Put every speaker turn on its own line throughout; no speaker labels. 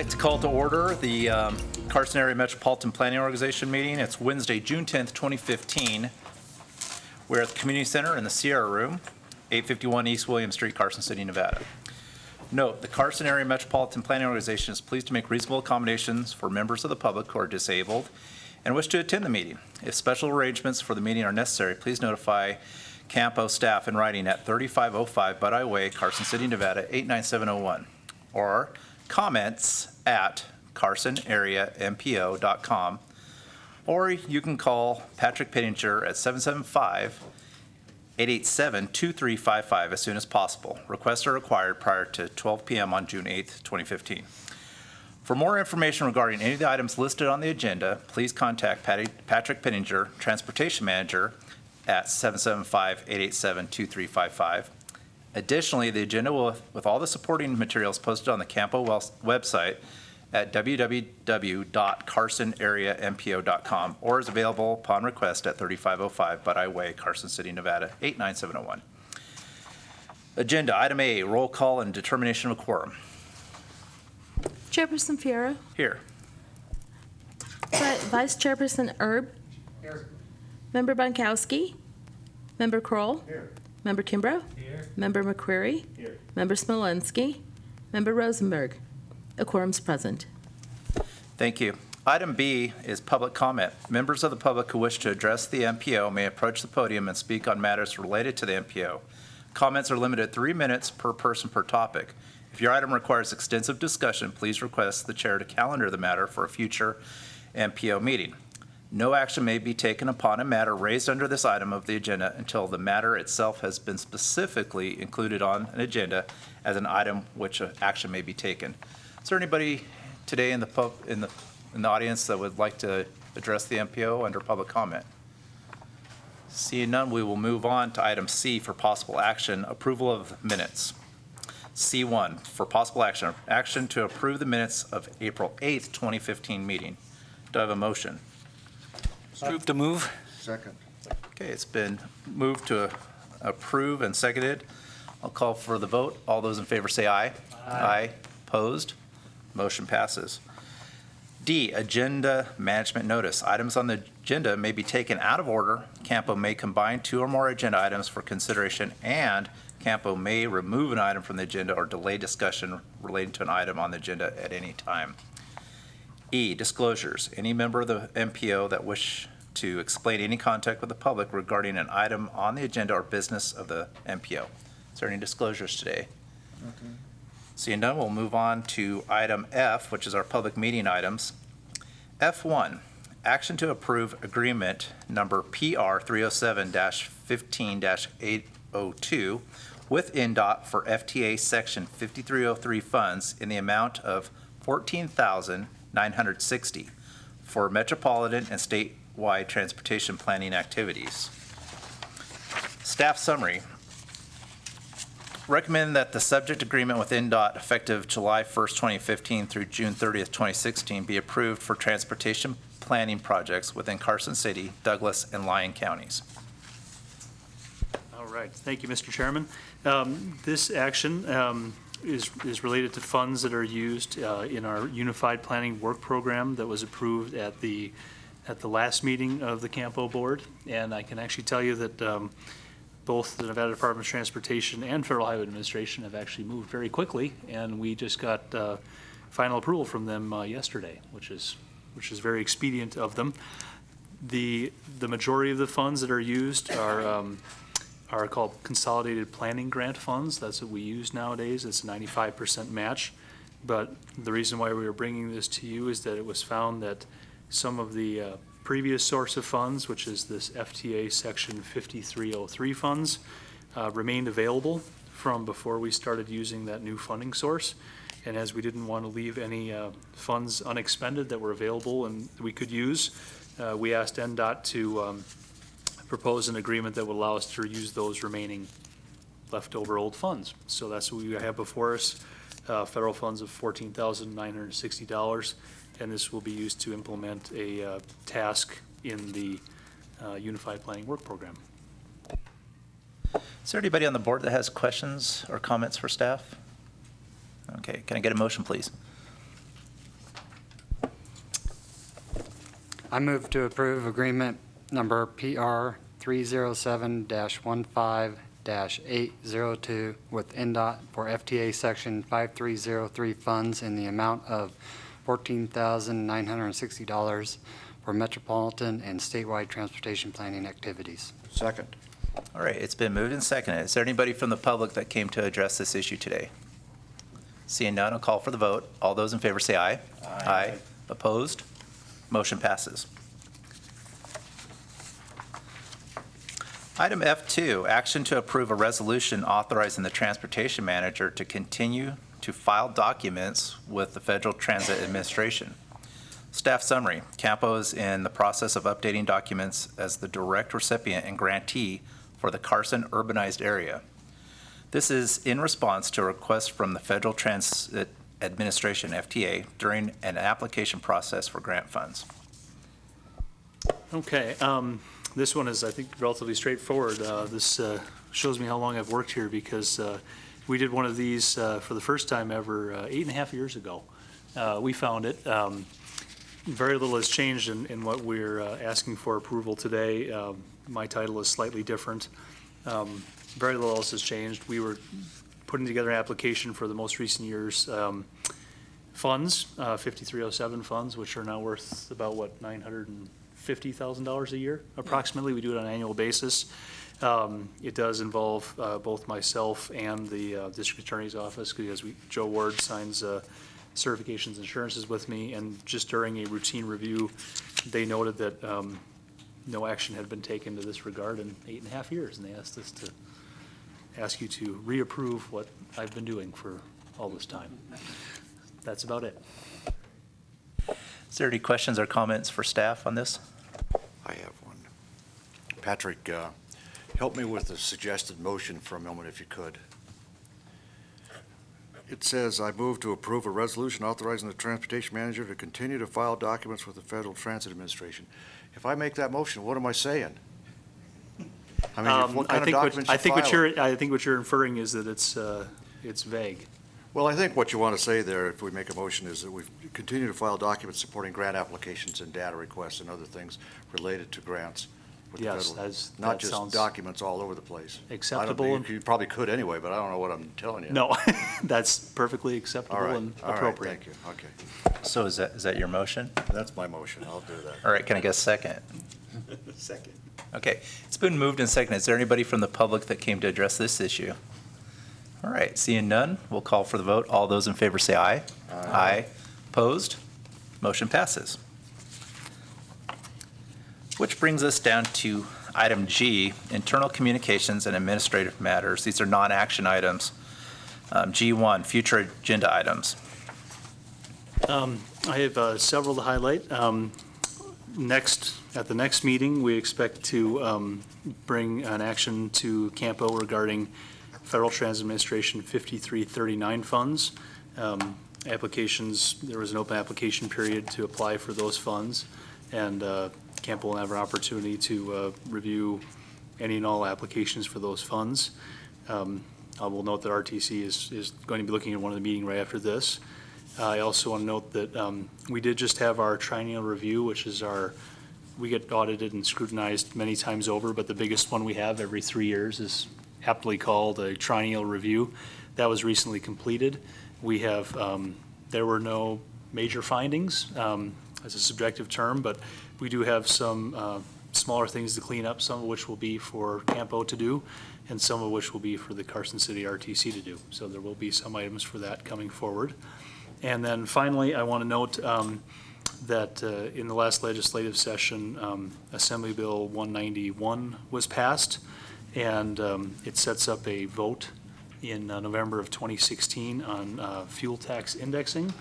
like to call to order the Carson Area Metropolitan Planning Organization meeting. It's Wednesday, June 10th, 2015. We're at the Community Center in the Sierra Room, 851 East William Street, Carson City, Nevada. Note, the Carson Area Metropolitan Planning Organization is pleased to make reasonable accommodations for members of the public who are disabled and wish to attend the meeting. If special arrangements for the meeting are necessary, please notify CAMPO staff in writing at 3505 Bud Way, Carson City, Nevada, 89701, or comments at carsonareampo.com, or you can call Patrick Pittinger at 775-887-2355 as soon as possible. Requests are required prior to 12 p.m. on June 8th, 2015. For more information regarding any of the items listed on the agenda, please contact Patrick Pittinger, Transportation Manager, at 775-887-2355. Additionally, the agenda will, with all the supporting materials, posted on the CAMPO website at www.carsonareampo.com, or is available upon request at 3505 Bud Way, Carson City, Nevada, 89701. Agenda item A, roll call and determination of a quorum.
Chairperson Fierro.
Here.
Vice Chairperson Erb.
Here.
Member Bunkowski. Member Kroll.
Here.
Member Kimbrough.
Here.
Member McCreary.
Here.
Member Smolenski. Member Rosenberg. A quorum's present.
Thank you. Item B is public comment. Members of the public who wish to address the MPO may approach the podium and speak on matters related to the MPO. Comments are limited to 3 minutes per person per topic. If your item requires extensive discussion, please request the chair to calendar the matter for a future MPO meeting. No action may be taken upon a matter raised under this item of the agenda until the matter itself has been specifically included on an agenda as an item which action may be taken. Is there anybody today in the audience that would like to address the MPO under public comment? Seeing none, we will move on to item C for possible action, approval of minutes. C1 for possible action, action to approve the minutes of April 8th, 2015 meeting. Do I have a motion?
Move to move.
Second.
Okay, it's been moved to approve and seconded. I'll call for the vote. All those in favor say aye. Aye. Opposed? Motion passes. D, agenda management notice. Items on the agenda may be taken out of order. CAMPO may combine 2 or more agenda items for consideration, and CAMPO may remove an item from the agenda or delay discussion relating to an item on the agenda at any time. E, disclosures. Any member of the MPO that wish to explain any contact with the public regarding an item on the agenda or business of the MPO. Is there any disclosures today?
Okay.
Seeing none, we'll move on to item F, which is our public meeting items. F1, action to approve agreement number PR 307-15-802 with NDOT for FTA Section 5303 funds in the amount of $14,960 for metropolitan and statewide transportation planning activities. Staff summary. Recommend that the subject agreement with NDOT effective July 1st, 2015 through June 30th, 2016 be approved for transportation planning projects within Carson City, Douglas, and Lyon counties.
All right. Thank you, Mr. Chairman. This action is related to funds that are used in our Unified Planning Work Program that was approved at the last meeting of the CAMPO board. And I can actually tell you that both the Nevada Department of Transportation and Federal Highway Administration have actually moved very quickly, and we just got final approval from them yesterday, which is very expedient of them. The majority of the funds that are used are called consolidated planning grant funds. That's what we use nowadays. It's a 95% match. But the reason why we were bringing this to you is that it was found that some of the previous source of funds, which is this FTA Section 5303 funds, remained available from before we started using that new funding source. And as we didn't want to leave any funds unexpended that were available and we could use, we asked NDOT to propose an agreement that would allow us to use those remaining leftover old funds. So that's what we have before us, federal funds of $14,960. And this will be used to implement a task in the Unified Planning Work Program.
Is there anybody on the board that has questions or comments for staff? Okay, can I get a motion, please?
I move to approve agreement number PR 307-15-802 with NDOT for FTA Section 5303 funds in the amount of $14,960 for metropolitan and statewide transportation planning activities.
Second.
All right, it's been moved and seconded. Is there anybody from the public that came to address this issue today? Seeing none, I'll call for the vote. All those in favor say aye. Aye. Opposed? Motion passes. Item F2, action to approve a resolution authorizing the transportation manager to continue to file documents with the Federal Transit Administration. Staff summary, CAMPO is in the process of updating documents as the direct recipient and grantee for the Carson urbanized area. This is in response to a request from the Federal Transit Administration, FTA, during an application process for grant funds.
Okay, this one is, I think, relatively straightforward. This shows me how long I've worked here because we did one of these for the first time ever 8.5 years ago. We found it. Very little has changed in what we're asking for approval today. My title is slightly different. Very little else has changed. We were putting together an application for the most recent year's funds, 5307 funds, which are now worth about, what, $950,000 a year, approximately. We do it on an annual basis. It does involve both myself and the district attorney's office, because Joe Ward signs certifications and assurances with me, and just during a routine review, they noted that no action had been taken to this regard in 8.5 years, and they asked us to ask you to reapprove what I've been doing for all this time. That's about it.
Is there any questions or comments for staff on this?
I have one. Patrick, help me with the suggested motion for a moment, if you could. It says, I move to approve a resolution authorizing the transportation manager to continue to file documents with the Federal Transit Administration. If I make that motion, what am I saying? I mean, what kind of documents you file?
I think what you're inferring is that it's vague.
Well, I think what you want to say there, if we make a motion, is that we continue to file documents supporting grant applications and data requests and other things related to grants with the
Yes,
federal. Not
that
just
sounds
documents all over the place.
acceptable.
You probably could anyway, but I don't know what I'm telling you.
No, that's perfectly acceptable
All right,
and
all right,
appropriate.
thank you, okay.
So is that your motion?
That's my motion, I'll do that.
All right, can I get a second?
Second.
Okay, it's been moved and seconded. Is there anybody from the public that came to address this issue? All right, seeing none, we'll call for the vote. All those in favor say aye. Aye. Opposed? Motion passes. Which brings us down to item G, internal communications and administrative matters. These are non-action items. G1, future agenda items.
I have several to highlight. At the next meeting, we expect to bring an action to CAMPO regarding Federal Transit Administration 5339 funds. Applications, there was an open application period to apply for those funds, and CAMPO will have an opportunity to review any and all applications for those funds. I will note that RTC is going to be looking at one of the meeting right after this. I also want to note that we did just have our triennial review, which is we get audited and scrutinized many times over, but the biggest one we have every 3 years is aptly called a triennial review. That was recently completed. We have, there were no major findings as a subjective term, but we do have some smaller things to clean up, some of which will be for CAMPO to do, and some of which will be for the Carson City RTC to do. So there will be some items for that coming forward. And then finally, I want to note that in the last legislative session, Assembly Bill 191 was passed, and it sets up a vote in November of 2016 on fuel tax indexing.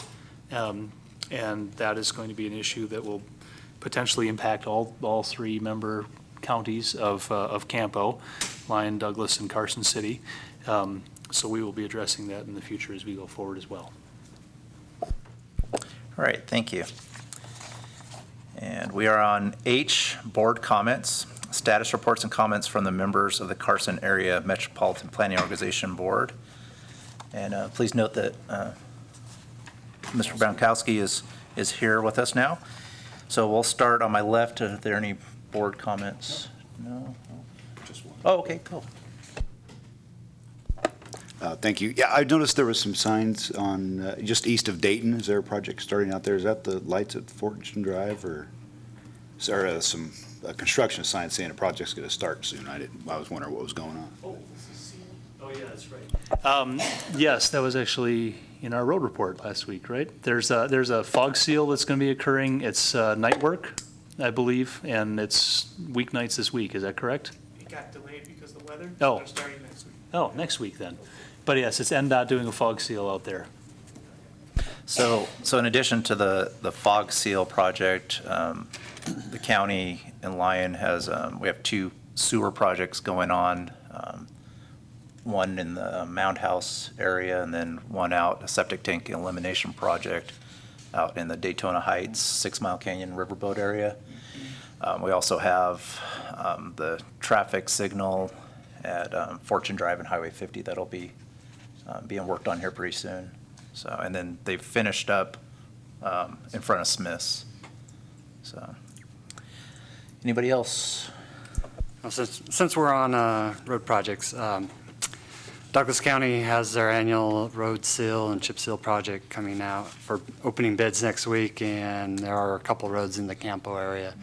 And that is going to be an issue that will potentially impact all 3 member counties of CAMPO, Lyon, Douglas, and Carson City. So we will be addressing that in the future as we go forward as well.
All right, thank you. And we are on H, board comments, status reports and comments from the members of the Carson Area Metropolitan Planning Organization Board. And please note that Mr. Bronkowski is here with us now. So we'll start on my left. Are there any board comments? No?
Just one.
Oh, okay, cool.
Thank you. Yeah, I noticed there was some signs on, just east of Dayton. Is there a project starting out there? Is that the lights at Fortune Drive, or is there some construction sign saying a project's going to start soon? I was wondering what was going on.
Oh, yeah, that's right. Yes, that was actually in our road report last week, right? There's a fog seal that's going to be occurring. It's night work, I believe, and it's weeknights this week. Is that correct?
It got delayed because of the weather.
Oh.
They're starting next week.
Oh, next week then. But yes, it's NDOT doing a fog seal out there.
So in addition to the fog seal project, the county in Lyon has, we have 2 sewer projects going on. One in the Mound House area, and then one out, a septic tank elimination project out in the Daytona Heights, 6 Mile Canyon Riverboat area. We also have the traffic signal at Fortune Drive and Highway 50 that'll be being worked on here pretty soon. So, and then they've finished up in front of Smith's. So, anybody else?
Well, since we're on road projects, Douglas County has their annual road seal and chip seal project coming out for opening bids next week, and there are a couple roads in the CAMPO area.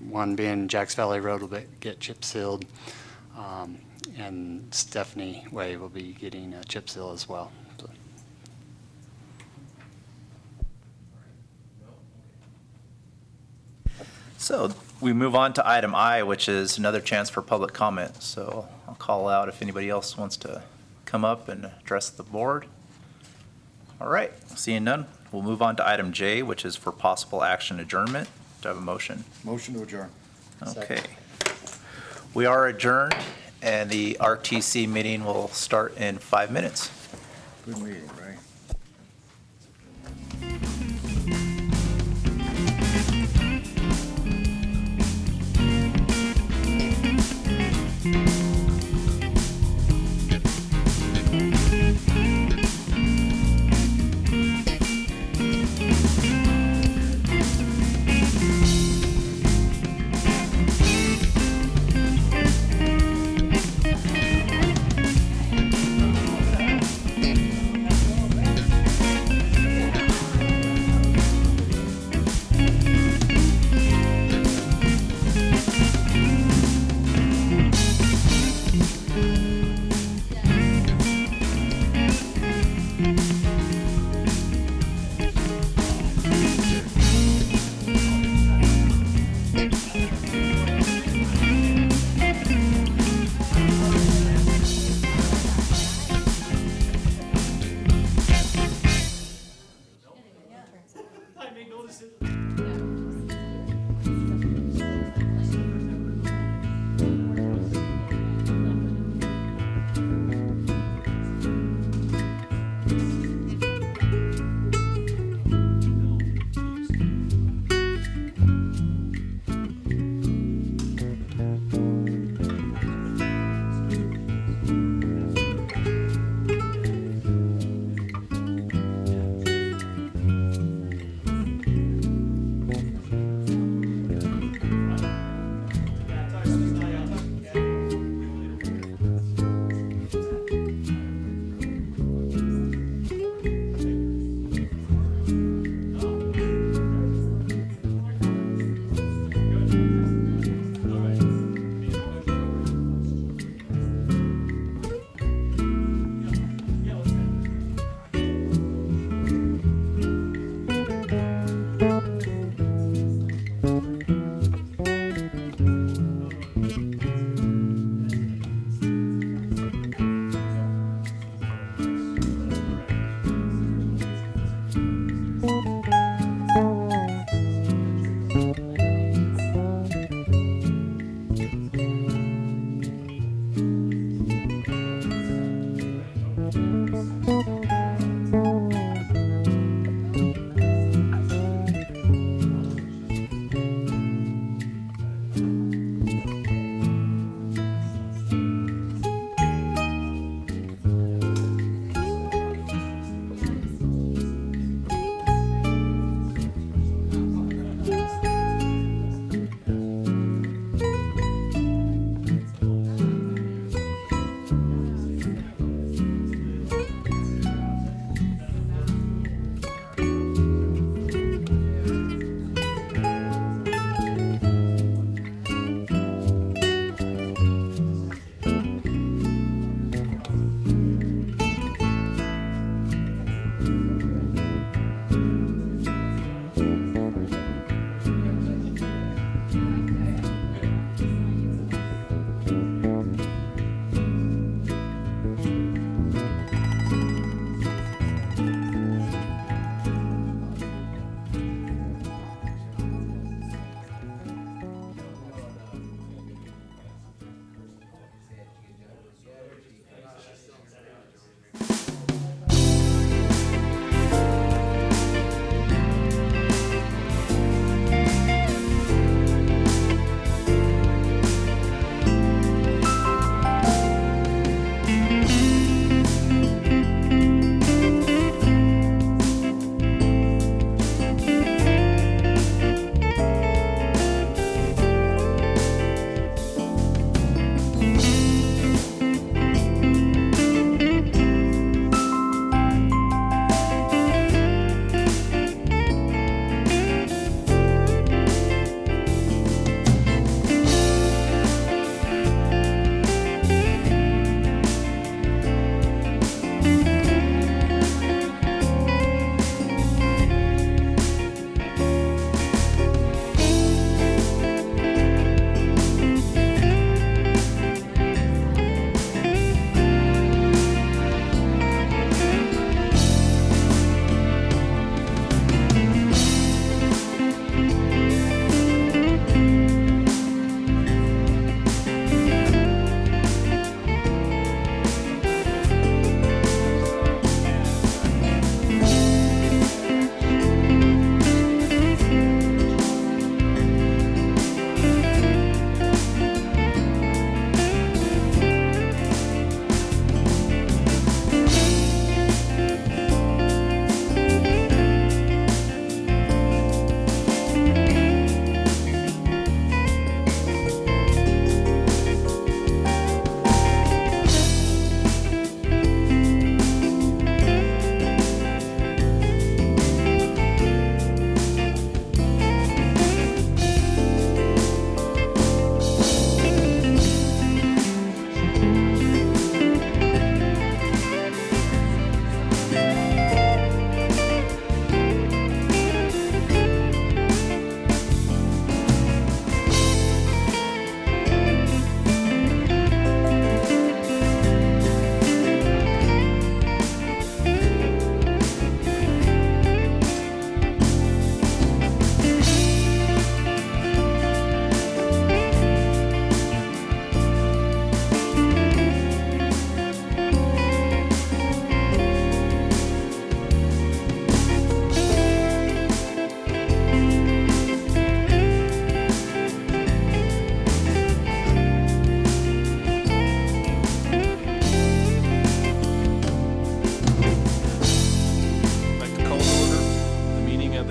One being Jacks Valley Road will get chip sealed, and Stephanie Way will be getting a chip seal as well.
So we move on to item I, which is another chance for public comment. So I'll call out if anybody else wants to come up and address the board. All right, seeing none, we'll move on to item J, which is for possible action adjournment. Do I have a motion?
Motion to adjourn.
Okay. We are adjourned, and the RTC meeting will start in 5 minutes.
Good meeting, right?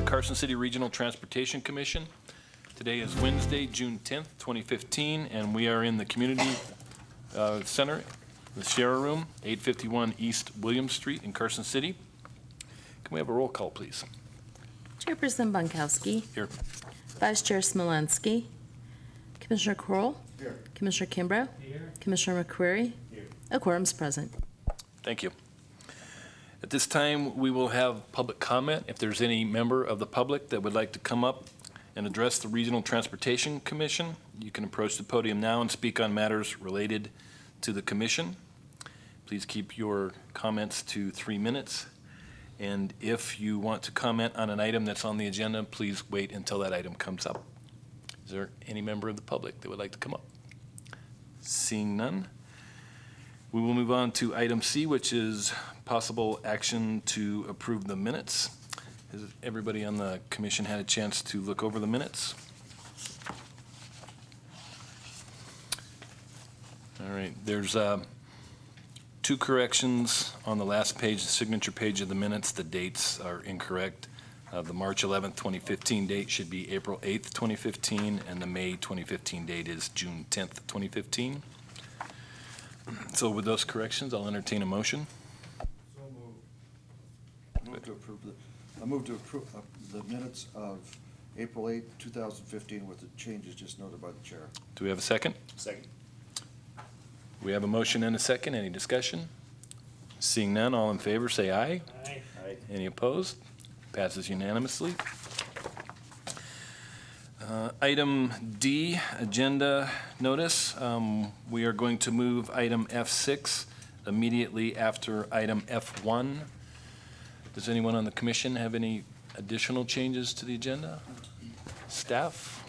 Carson City Regional Transportation Commission. Today is Wednesday, June 10th, 2015, and we are in the Community Center, the Share Room, 851 East William Street in Carson City. Can we have a roll call, please?
Chairperson Bunkowski.
Here.
Vice Chair Smolensky. Commissioner Kroll.
Here.
Commissioner Kimbrough. Commissioner McQuarrie. A quorum's present.
Thank you. At this time, we will have public comment. If there's any member of the public that would like to come up and address the Regional Transportation Commission, you can approach the podium now and speak on matters related to the commission. Please keep your comments to 3 minutes. And if you want to comment on an item that's on the agenda, please wait until that item comes up. Is there any member of the public that would like to come up? Seeing none, we will move on to item C, which is possible action to approve the minutes. Has everybody on the commission had a chance to look over the minutes? All right, there's 2 corrections on the last page, the signature page of the minutes. The dates are incorrect. The March 11th, 2015 date should be April 8th, 2015, and the May 2015 date is June 10th, 2015. So with those corrections, I'll entertain a motion.
So moved. I move to approve the minutes of April 8th, 2015 with the changes just noted by the chair.
Do we have a second?
Second.
We have a motion and a second. Any discussion? Seeing none, all in favor, say aye.
Aye.
Any opposed? Passes unanimously. Item D, agenda notice. We are going to move item F6 immediately after item F1. Does anyone on the commission have any additional changes to the agenda? Staff?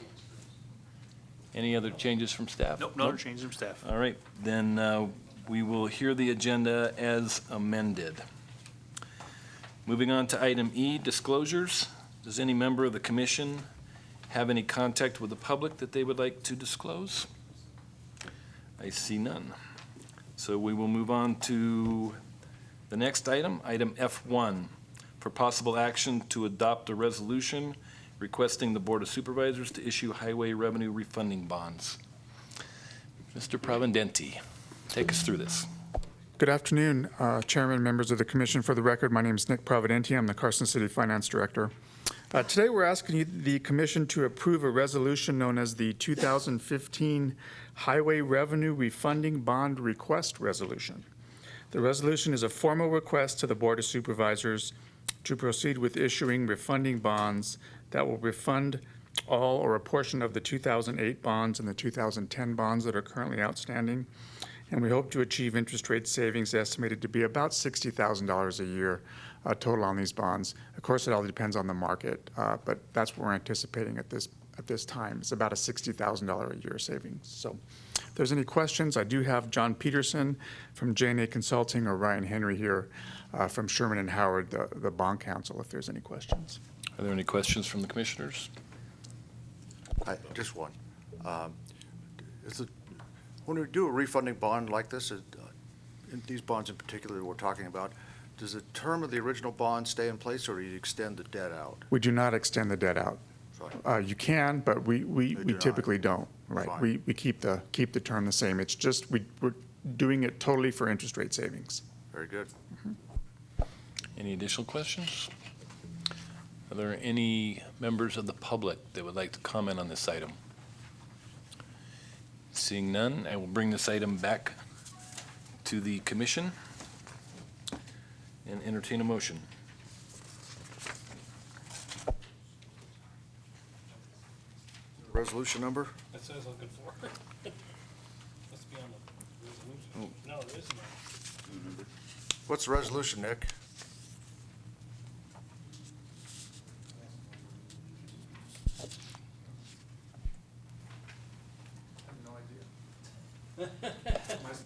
Any other changes from staff?
Nope, no other changes from staff.
All right, then we will hear the agenda as amended. Moving on to item E, disclosures. Does any member of the commission have any contact with the public that they would like to disclose? I see none. So we will move on to the next item, item F1, for possible action to adopt a resolution requesting the Board of Supervisors to issue highway revenue refunding bonds. Mr. Provendenti, take us through this.
Good afternoon, Chairman, members of the Commission. For the record, my name is Nick Provendenti. I'm the Carson City Finance Director. Today, we're asking the Commission to approve a resolution known as the 2015 Highway Revenue Refunding Bond Request Resolution. The resolution is a formal request to the Board of Supervisors to proceed with issuing refunding bonds that will refund all or a portion of the 2008 bonds and the 2010 bonds that are currently outstanding. And we hope to achieve interest rate savings estimated to be about $60,000 a year total on these bonds. Of course, it all depends on the market, but that's what we're anticipating at this time. It's about a $60,000 a year savings. So if there's any questions, I do have John Peterson from J&A Consulting or Ryan Henry here from Sherman and Howard, the bond counsel, if there's any questions.
Are there any questions from the commissioners?
Just one. When we do a refunding bond like this, in these bonds in particular we're talking about, does the term of the original bond stay in place, or do you extend the debt out?
We do not extend the debt out. You can, but we typically don't. Right.
Fine.
We keep the term the same. It's just we're doing it totally for interest rate savings.
Very good.
Any additional questions? Are there any members of the public that would like to comment on this item? Seeing none, I will bring this item back to the commission and entertain a motion.
Resolution number?
That's what I was looking for. Must be on the resolution. No, there isn't.
What's the resolution, Nick?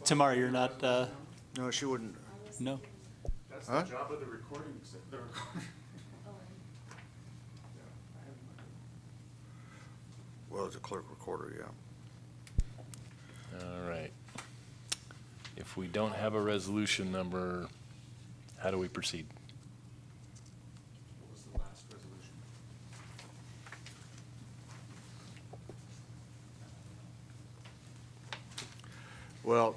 Tamara, you're not,
No, she wouldn't.
no?
That's
Huh?
the job of the recording.
Well, it's a clerk recorder, yeah.
All right. If we don't have a resolution number, how do we proceed?
What was the last resolution?
Well,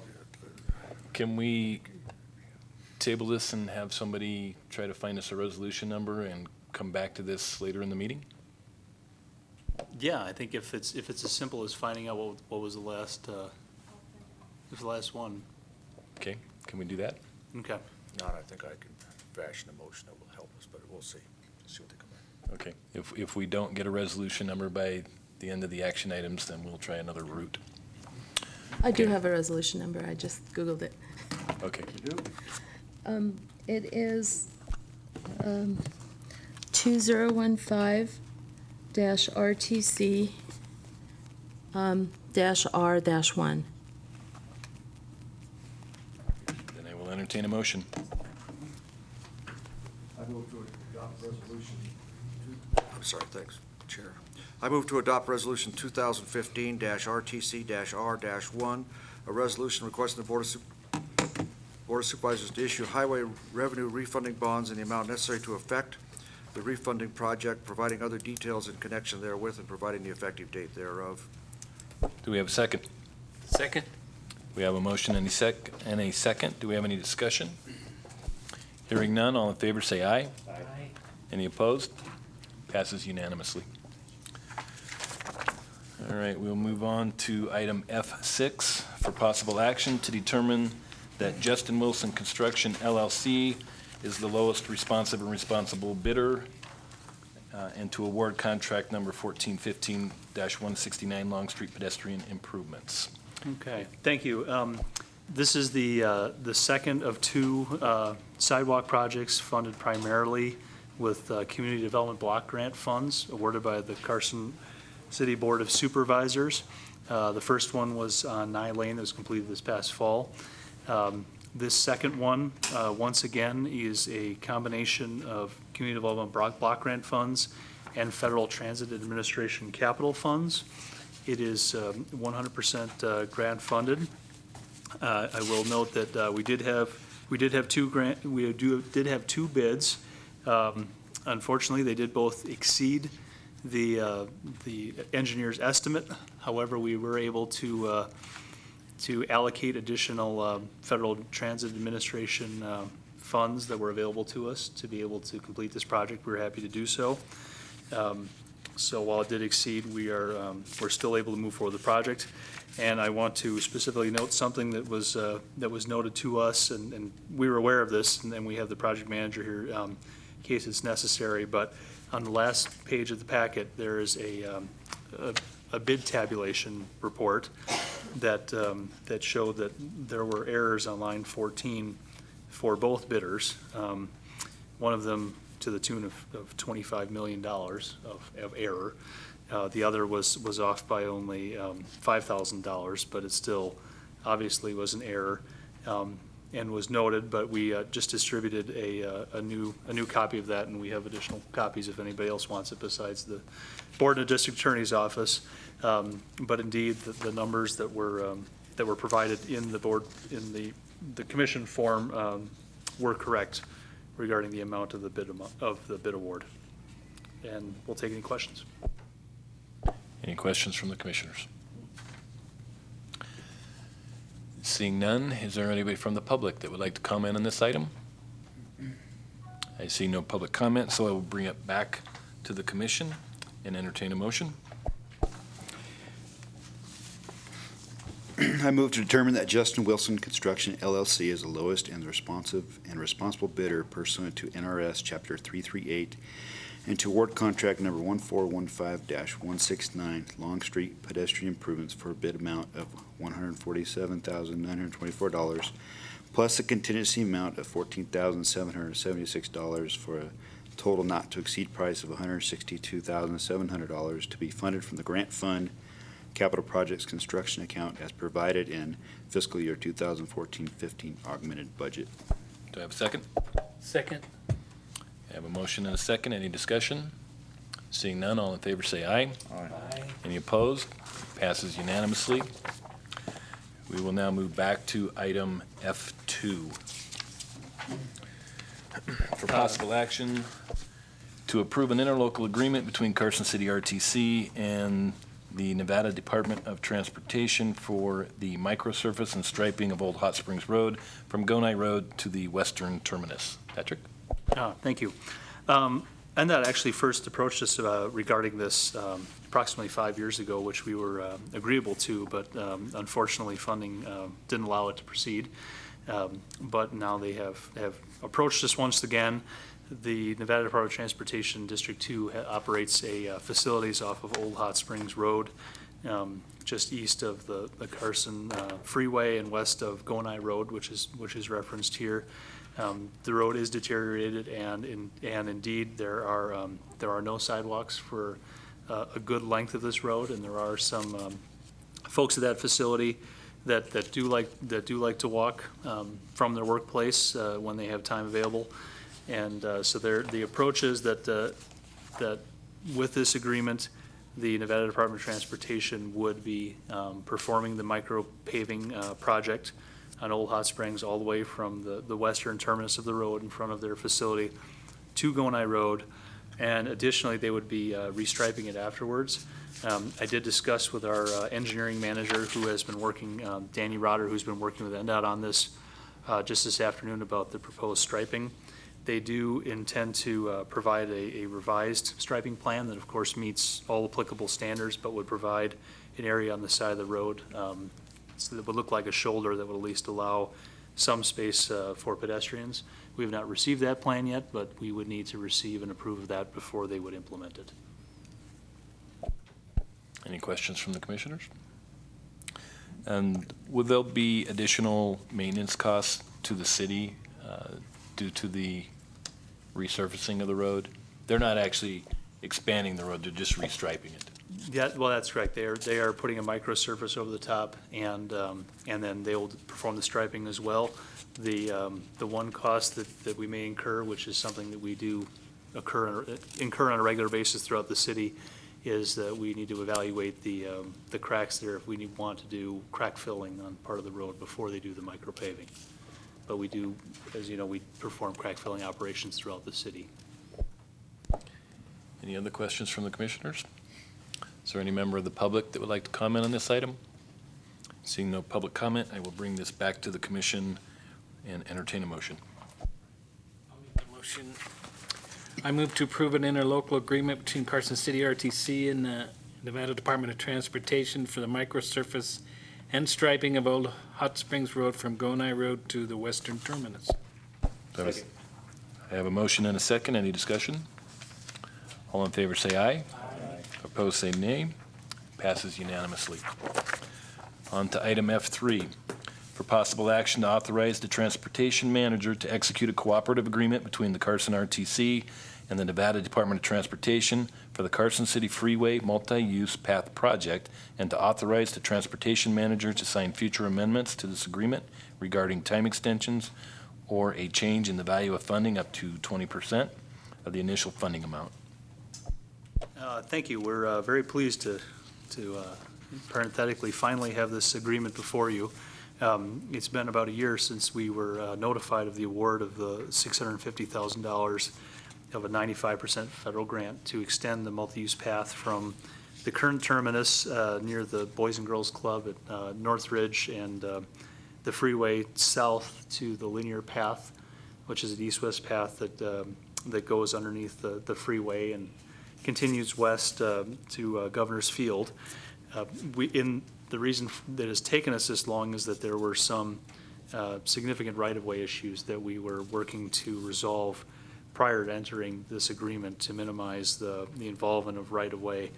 Can we table this and have somebody try to find us a resolution number and come back to this later in the meeting?
Yeah, I think if it's as simple as finding out what was the last, one.
Okay, can we do that?
Okay.
not, I think I can fashion a motion that will help us, but we'll see. See what they come back.
Okay, if we don't get a resolution number by the end of the action items, then we'll try another route.
I do
Okay.
have a resolution number. I just Googled it.
Okay,
It is 2015-RTC -R-1.
then I will entertain a motion.
I move to adopt resolution. I'm sorry, thanks, Chair. I move to adopt resolution 2015-RTC-R-1, a resolution requesting the Board of Supervisors to issue highway revenue refunding bonds in the amount necessary to effect the refunding project, providing other details in connection therewith, and providing the effective date thereof.
Do we have a second?
Second?
We have a motion and a second. Do we have any discussion? Hearing none, all in favor say aye.
Aye.
Any opposed? Passes unanimously. All right, we'll move on to item F6 for possible action to determine that Justin Wilson Construction LLC is the lowest responsive and responsible bidder and to award contract number 1415-169 Long Street pedestrian improvements.
Okay, thank you. This is the second of two sidewalk projects funded primarily with Community Development Block Grant funds awarded by the Carson City Board of Supervisors. The first one was on Nye Lane that was completed this past fall. This second one, once again, is a combination of Community Development Block Grant funds and Federal Transit Administration capital funds. It is 100% grant funded. I will note that we did have two bids. Unfortunately, they did both exceed the engineer's estimate. However, we were able to allocate additional Federal Transit Administration funds that were available to us to be able to complete this project. We were happy to do so. So while it did exceed, we're still able to move forward with the project. And I want to specifically note something that was noted to us, and we were aware of this, and then we have the project manager here in case it's necessary. But on the last page of the packet, there is a bid tabulation report that showed that there were errors on line 14 for both bidders. One of them to the tune of $25 million of error. The other was off by only $5,000, but it still obviously was an error and was noted. But we just distributed a new copy of that, and we have additional copies if anybody else wants it besides the board and the district attorney's office. But indeed, the numbers that were provided in the board in the commission form were correct regarding the amount of the bid award. And we'll take any questions.
Any questions from the commissioners? Seeing none, is there anybody from the public that would like to comment on this item? I see no public comment, so I will bring it back to the commission and entertain a motion.
I move to determine that Justin Wilson Construction LLC is the lowest and responsive and responsible bidder pursuant to NRS Chapter 338 and to award contract number 1415-169 Long Street pedestrian improvements for a bid amount of $147,924 plus a contingency amount of $14,776 for a total not to exceed price of $162,700 to be funded from the grant fund Capital Projects Construction Account as provided in fiscal year 2014-15 augmented budget.
Do I have a second?
Second?
I have a motion and a second. Any discussion? Seeing none, all in favor say aye.
Aye.
Any opposed? Passes unanimously. We will now move back to item F2. For possible action, to approve an interlocal agreement between Carson City RTC and the Nevada Department of Transportation for the microsurface and striping of Old Hot Springs Road from Gonai Road to the western terminus. Patrick?
Thank you. NDOT actually first approached us regarding this approximately 5 years ago, which we were agreeable to, but unfortunately funding didn't allow it to proceed. But now they have approached us once again. The Nevada Department of Transportation District 2 operates facilities off of Old Hot Springs Road, just east of the Carson Freeway and west of Gonai Road, which is referenced here. The road is deteriorated, and indeed there are no sidewalks for a good length of this road, and there are some folks at that facility that do like to walk from their workplace when they have time available. And so the approach is that with this agreement, the Nevada Department of Transportation would be performing the micro paving project on Old Hot Springs all the way from the western terminus of the road in front of their facility to Gonai Road. And additionally, they would be restriping it afterwards. I did discuss with our engineering manager, who has been working, Danny Rotter, who's been working with NDOT on this just this afternoon about the proposed striping. They do intend to provide a revised striping plan that, of course, meets all applicable standards, but would provide an area on the side of the road so that would look like a shoulder that would at least allow some space for pedestrians. We have not received that plan yet, but we would need to receive and approve of that before they would implement it.
Any questions from the commissioners? And will there be additional maintenance costs to the city due to the resurfacing of the road? They're not actually expanding the road, they're just restriping it.
Yeah, well, that's correct. They are putting a microsurface over the top, and then they will perform the striping as well. The one cost that we may incur, which is something that we do incur on a regular basis throughout the city, is that we need to evaluate the cracks there if we want to do crack filling on part of the road before they do the micro paving. But we do, as you know, we perform crack filling operations throughout the city.
Any other questions from the commissioners? Is there any member of the public that would like to comment on this item? Seeing no public comment, I will bring this back to the commission and entertain a motion.
I'll make the motion. I move to approve an interlocal agreement between Carson City RTC and the Nevada Department of Transportation for the microsurface and striping of Old Hot Springs Road from Gonai Road to the western terminus.
I have a motion and a second. Any discussion? All in favor say aye. Aye. Opposed say nay. Passes unanimously. On to item F3. For possible action to authorize the transportation manager to execute a cooperative agreement between the Carson RTC and the Nevada Department of Transportation for the Carson City Freeway Multi-Use Path Project, and to authorize the transportation manager to sign future amendments to this agreement regarding time extensions or a change in the value of funding up to 20% of the initial funding amount.
Thank you. We're very pleased to parenthetically finally have this agreement before you. It's been about a year since we were notified of the award of the $650,000 of a 95% federal grant to extend the multi-use path from the current terminus near the Boys and Girls Club at Northridge and the freeway south to the linear path, which is an east-west path that goes underneath the freeway and continues west to Governor's Field. The reason that has taken us this long is that there were some significant right-of-way issues that we were working to resolve prior to entering this agreement to minimize the involvement of right-of-way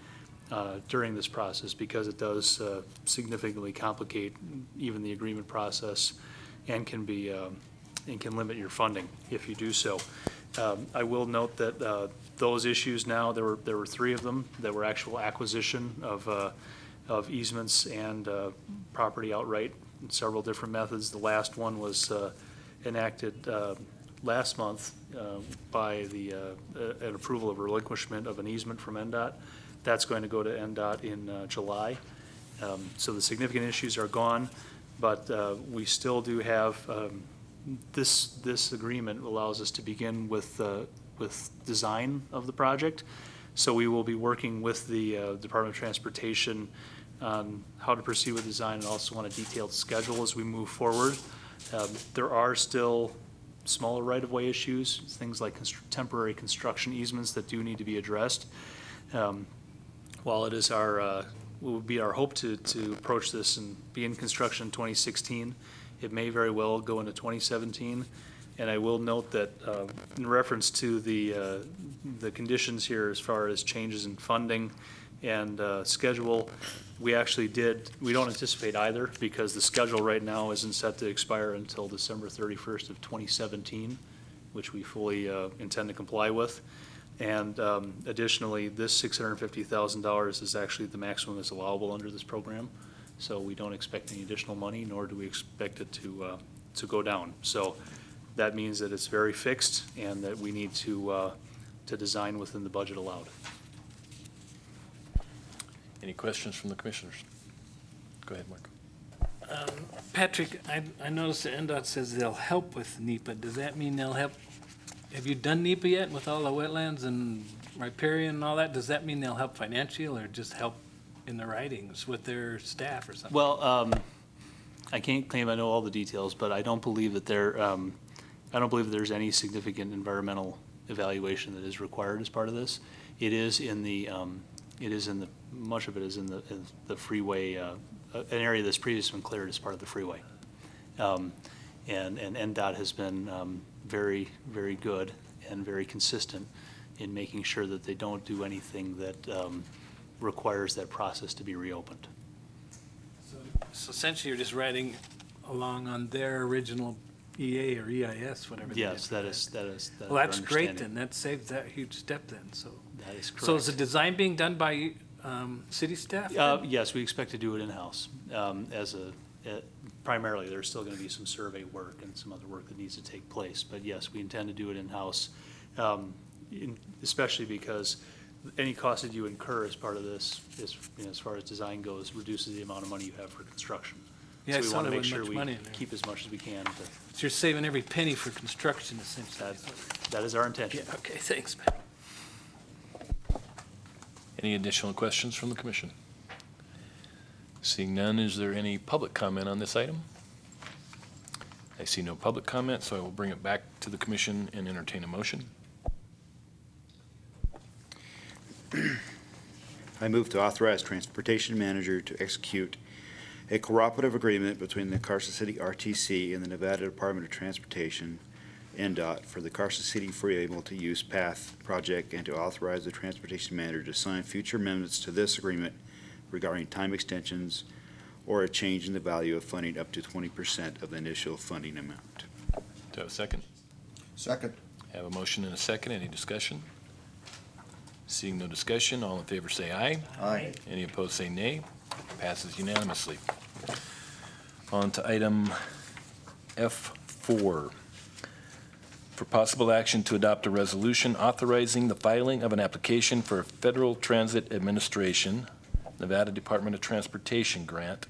during this process, because it does significantly complicate even the agreement process and can limit your funding if you do so. I will note that those issues now, there were three of them that were actual acquisition of easements and property outright in several different methods. The last one was enacted last month by an approval of relinquishment of an easement from NDOT. That's going to go to NDOT in July. So the significant issues are gone, but we still do have this agreement allows us to begin with design of the project. So we will be working with the Department of Transportation on how to proceed with design and also on a detailed schedule as we move forward. There are still smaller right-of-way issues, things like temporary construction easements that do need to be addressed. While it is it would be our hope to approach this and be in construction in 2016, it may very well go into 2017. And I will note that in reference to the conditions here as far as changes in funding and schedule, we don't anticipate either, because the schedule right now isn't set to expire until December 31st of 2017, which we fully intend to comply with. And additionally, this $650,000 is actually the maximum that's allowable under this program. So we don't expect any additional money, nor do we expect it to go down. So that means that it's very fixed and that we need to design within the budget allowed.
Any questions from the commissioners? Go ahead, Mark.
Patrick, I noticed the NDOT says they'll help with NEPA. Does that mean they'll help? Have you done NEPA yet with all the wetlands and riparian and all that? Does that mean they'll help financially or just help in the writings with their staff or something?
Well, I can't claim I know all the details, but I don't believe that there's any significant environmental evaluation that is required as part of this. Much of it is in the freeway, an area that's previously been cleared as part of the freeway. And NDOT has been very, very good and very consistent in making sure that they don't do anything that requires that process to be reopened.
So essentially, you're just writing along on their original EA or EIS, whatever.
Yes, that is.
Well, that's great then. That saves that huge step then, so.
That is correct.
So is the design being done by city staff?
Yes, we expect to do it in-house. Primarily, there's still going to be some survey work and some other work that needs to take place. But yes, we intend to do it in-house, especially because any cost that you incur as part of this, as far as design goes, reduces the amount of money you have for construction.
Yeah, I
So we
saw
want to
there
make
wasn't
sure
much
we
money in there.
keep as much as we can.
So you're saving every penny for construction essentially.
That is our intention.
Yeah, okay, thanks, Pat.
Any additional questions from the commission? Seeing none, is there any public comment on this item? I see no public comment, so I will bring it back to the commission and entertain a motion.
I move to authorize transportation manager to execute a cooperative agreement between the Carson City RTC and the Nevada Department of Transportation, NDOT, for the Carson City Freeway Multi-Use Path Project, and to authorize the transportation manager to sign future amendments to this agreement regarding time extensions or a change in the value of funding up to 20% of the initial funding amount.
Do I have a second?
Second.
I have a motion and a second. Any discussion? Seeing no discussion, all in favor say aye.
Aye.
Any opposed say nay. Passes unanimously. On to item F4. For possible action to adopt a resolution authorizing the filing of an application for a Federal Transit Administration, Nevada Department of Transportation grant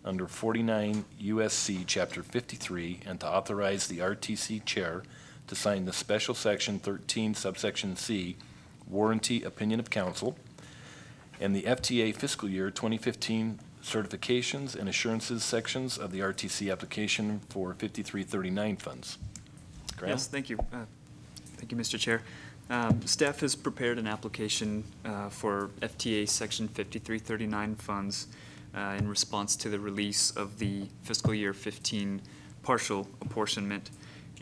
under 49 USC Chapter 53, and to authorize the RTC chair to sign the special section 13 subsection C warranty opinion of council and the FTA fiscal year 2015 certifications and assurances sections of the RTC application for 5339 funds. Graham?
Yes, thank you. Thank you, Mr. Chair. Staff has prepared an application for FTA Section 5339 funds in response to the release of the fiscal year 15 partial apportionment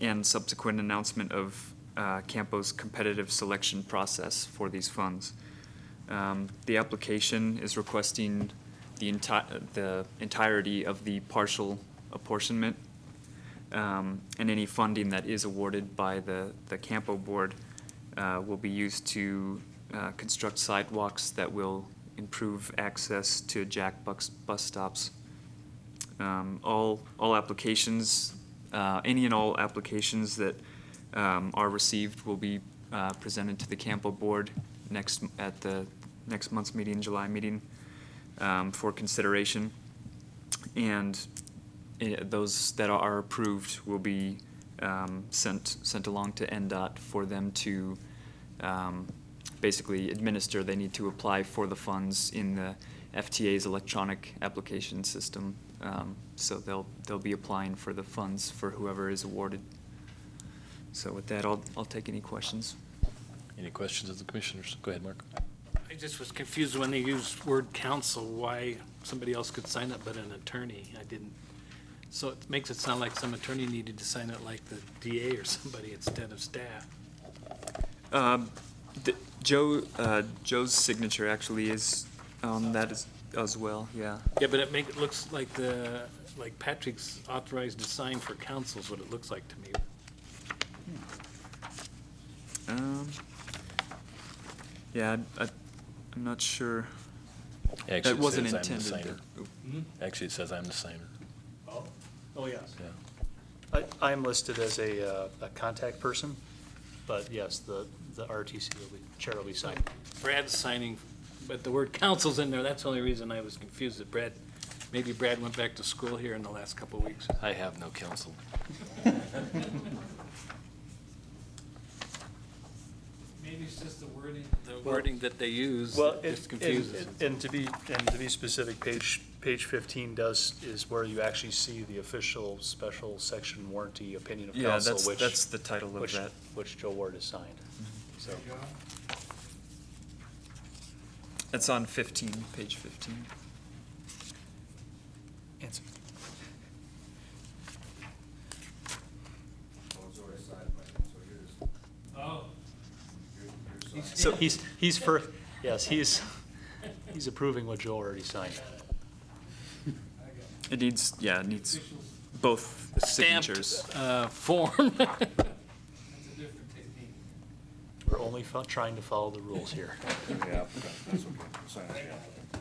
and subsequent announcement of CAMPO's competitive selection process for these funds. The application is requesting the entirety of the partial apportionment, and any funding that is awarded by the CAMPO board will be used to construct sidewalks that will improve access to jack bus stops. All applications, any and all applications that are received will be presented to the CAMPO board at the next month's meeting, July meeting, for consideration. And those that are approved will be sent along to NDOT for them to basically administer, they need to apply for the funds in the FTA's electronic application system. So they'll be applying for the funds for whoever is awarded. So with that, I'll take any questions.
Any questions of the commissioners? Go ahead, Mark.
I just was confused when they used word counsel, why somebody else could sign it but an attorney. I didn't. So it makes it sound like some attorney needed to sign it like the DA or somebody instead of staff.
Joe's signature actually is on that as well, yeah.
Yeah, but it looks like Patrick's authorized to sign for counsel is what it looks like to me.
Yeah, I'm not sure.
Actually,
That
it
wasn't
says I'm the
intended.
signer. Actually, it says I'm the signer.
Oh, yes.
Yeah.
I'm listed as a contact person, but yes, the RTC chair will be signing.
Brad's signing, but the word counsel's in there. That's the only reason I was confused that maybe Brad went back to school here in the last couple of weeks.
I have no counsel.
Maybe it's just the wording that they use
Well,
that just confuses.
and to be specific, page 15 is where you actually see the official special section warranty opinion of
Yeah,
council,
that's the title of
which
that.
which Joe Ward has signed. So,
That's on 15, page 15.
answer.
Oh.
So he's first, yes, he's approving what Joe already signed.
It needs both signatures.
Stamped form.
We're only trying to follow the rules here.
Yeah, that's okay. Sign it, yeah.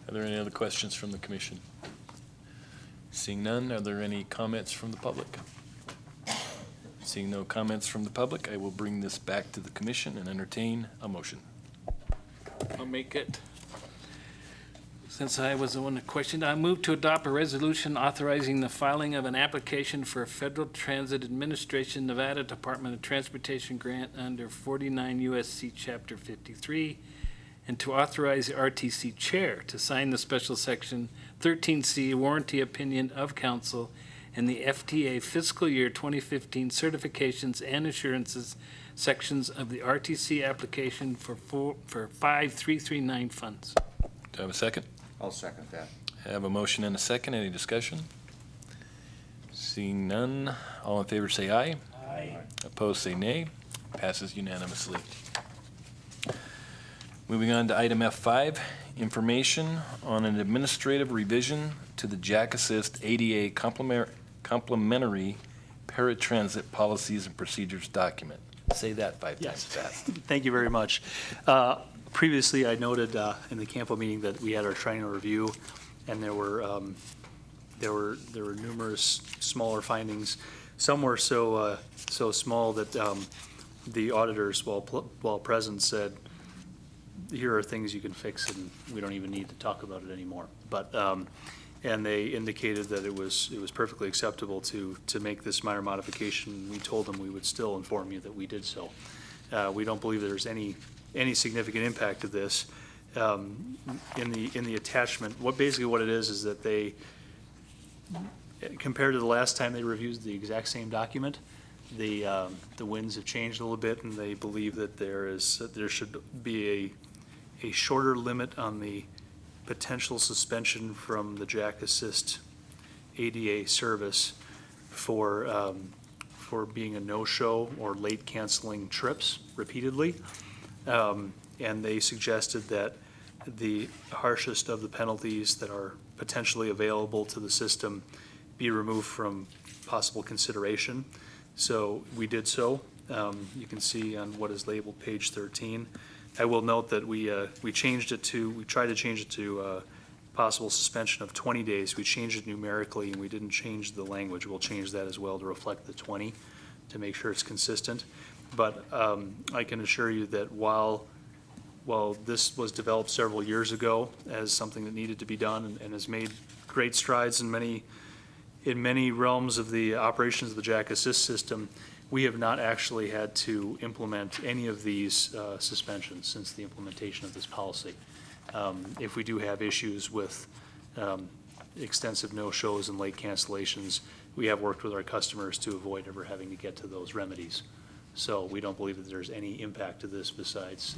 Are there any other questions from the commission? Seeing none, are there any comments from the public? Seeing no comments from the public, I will bring this back to the commission and entertain a motion.
I'll make it. Since I was the one that questioned, I move to adopt a resolution authorizing the filing of an application for a Federal Transit Administration Nevada Department of Transportation grant under 49 USC Chapter 53, and to authorize the RTC Chair to sign the special section 13C warranty opinion of council and the FTA fiscal year 2015 certifications and assurances sections of the RTC application for 5339 funds.
Do I have a second?
I'll second that.
I have a motion and a second. Any discussion? Seeing none, all in favor say aye.
Aye.
Opposed say nay. Passes unanimously. Moving on to item F5, information on an administrative revision to the Jack Assist ADA complementary paratransit policies and procedures document. Say that 5 times fast.
Thank you very much. Previously, I noted in the CAMPO meeting that we had our triennial review, and there were numerous smaller findings. Some were so small that the auditors, while present, said, "Here are things you can fix, and we don't even need to talk about it anymore." But and they indicated that it was perfectly acceptable to make this minor modification. We told them we would still inform you that we did so. We don't believe there's any significant impact to this. In the attachment, what it is that they, compared to the last time they reviewed the exact same document, the winds have changed a little bit, and they believe that there should be a shorter limit on the potential suspension from the Jack Assist ADA service for being a no-show or late canceling trips repeatedly. And they suggested that the harshest of the penalties that are potentially available to the system be removed from possible consideration. So we did so. You can see on what is labeled page 13. I will note that we tried to change it to possible suspension of 20 days. We changed it numerically, and we didn't change the language. We'll change that as well to reflect the 20 to make sure it's consistent. But I can assure you that while this was developed several years ago as something that needed to be done and has made great strides in many realms of the operations of the Jack Assist system, We have not actually had to implement any of these suspensions since the implementation of this policy. If we do have issues with extensive no-shows and late cancellations, we have worked with our customers to avoid ever having to get to those remedies. So we don't believe that there's any impact to this besides